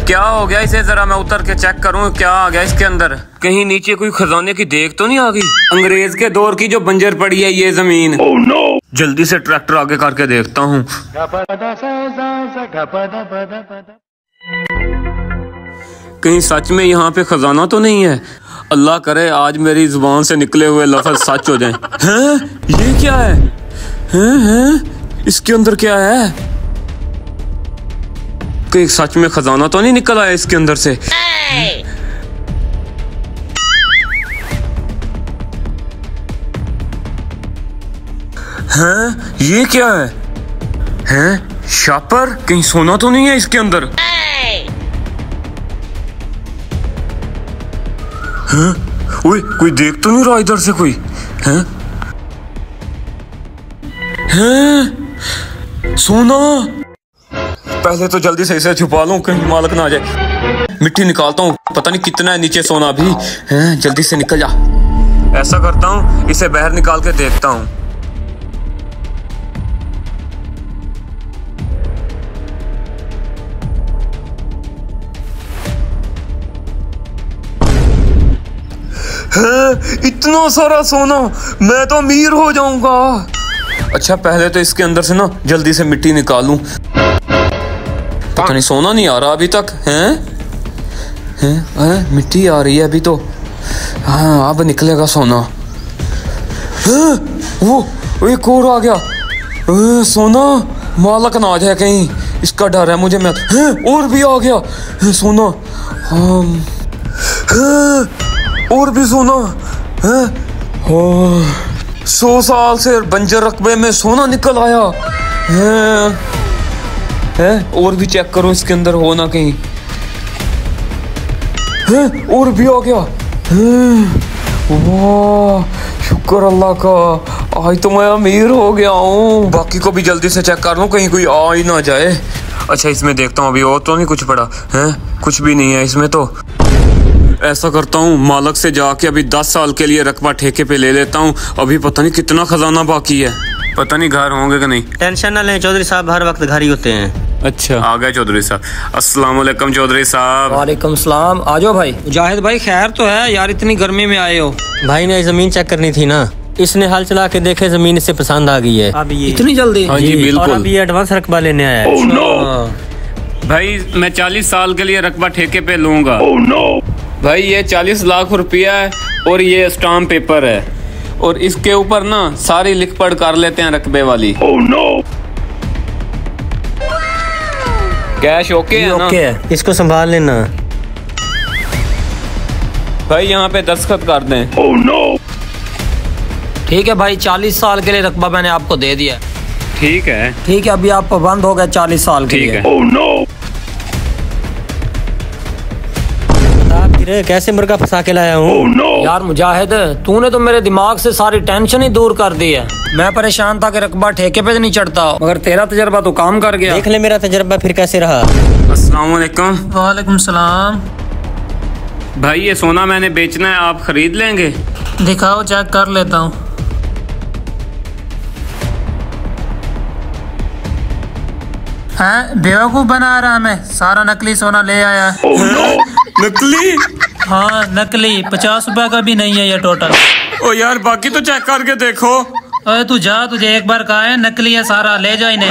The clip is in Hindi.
क्या हो गया इसे, जरा मैं उतर के चेक करूं क्या आ गया इसके अंदर। कहीं नीचे कोई खजाने की देख तो नहीं आ गई। अंग्रेज के दौर की जो बंजर पड़ी है ये जमीन। oh, no! जल्दी से ट्रैक्टर आगे करके देखता हूँ। कहीं सच में यहाँ पे खजाना तो नहीं है। अल्लाह करे आज मेरी जुबान से निकले हुए लफ्ज सच हो जाएं। हैं? ये क्या है? हैं? इसके अंदर क्या है? कहीं सच में खजाना तो नहीं निकल आया इसके अंदर से। हैं? ये क्या है? हैं? शापर? कहीं सोना तो नहीं है इसके अंदर? हैं? ओए, कोई देख तो नहीं रहा इधर से कोई? हैं? हैं? सोना? पहले तो जल्दी से इसे छुपा लूं कहीं मालक ना आ जाए। मिट्टी निकालता हूँ, पता नहीं कितना है नीचे सोना भी। हैं? जल्दी से निकल जा। ऐसा करता हूँ, इसे बाहर निकाल के देखता हूँ। इतना सारा सोना, मैं तो अमीर हो जाऊंगा। अच्छा पहले तो इसके अंदर से ना जल्दी से मिट्टी निकालूं। पता नहीं सोना नहीं आ रहा अभी तक। हैं? मिट्टी आ रही है अभी तो। हाँ अब निकलेगा सोना। वो एक और आ गया। सोना मालक ना आ जाए कहीं, इसका डर है मुझे। मैं और भी आ गया सोना। और भी सोना है। 100 साल से बंजर रकबे में सोना निकल आया है। और भी चेक करो इसके अंदर हो ना कहीं। है और भी आ गया। वाह शुक्र अल्लाह का, आज तो मैं अमीर हो गया हूँ। बाकी को भी जल्दी से चेक कर लूं कहीं कोई आ ही ना जाए। अच्छा इसमें देखता हूँ अभी और तो नहीं कुछ पड़ा है। कुछ भी नहीं है इसमें तो। ऐसा करता हूँ मालक से जाके अभी 10 साल के लिए रकबा ठेके पे ले लेता हूँ। अभी पता नहीं कितना खजाना बाकी है, पता नहीं घर होंगे कि नहीं। टेंशन ना लें चौधरी साहब, हर वक्त घर ही होते हैं। अच्छा आ गए चौधरी साहब। अस्सलाम वालेकुम चौधरी साहब। वालेकुम सलाम। आ जाओ भाई। मुजाहिद भाई खैर तो है यार, इतनी गर्मी में आए हो। भाई ने जमीन चेक करनी थी ना, इसने हल चला के देखे, जमीन इसे पसंद आ गई है। अब ये इतनी जल्दी? हाँ जी बिल्कुल। और अब ये एडवांस रकबा लेने आया है। oh, no! भाई मैं 40 साल के लिए रकबा ठेके पे लूंगा। oh, no! भाई ये 40 लाख रुपया है और ये स्टाम्प पेपर है और इसके ऊपर ना सारी लिख पढ़ कर लेते हैं रकबे वाली। oh, no! कैश ओके है ना? ओके है, इसको संभाल लेना। भाई यहाँ पे दस्तखत कर दें। oh, no! ठीक है भाई, 40 साल के लिए रकबा मैंने आपको दे दिया। ठीक है ठीक है, अभी आप पाबंद हो गए 40 साल के लिए। oh, no! कैसे मुर्गा फंसा के लाया हूँ। oh, no! यार मुजाहिद, तूने तो मेरे दिमाग से सारी टेंशन ही दूर कर दी है। मैं परेशान था कि रकबा ठेके पे नहीं चढ़ता, मगर तेरा तजर्बा तो काम कर गया। देख ले मेरा तजर्बा फिर कैसे रहा। अस्सलाम वालेकुम। वालेकुम सलाम। भाई ये सोना मैंने बेचना है, आप खरीद लेंगे? दिखाओ चेक कर लेता हूँ। हाँ बेवकूफ बना रहा, मैं सारा नकली सोना ले आया। oh, no! नकली? हाँ नकली, 50 रुपए का भी नहीं है ये टोटल। ओ यार बाकी तो चेक करके देखो। अरे तू जा, तुझे एक बार कहा है नकली है सारा, ले जा इन्हें।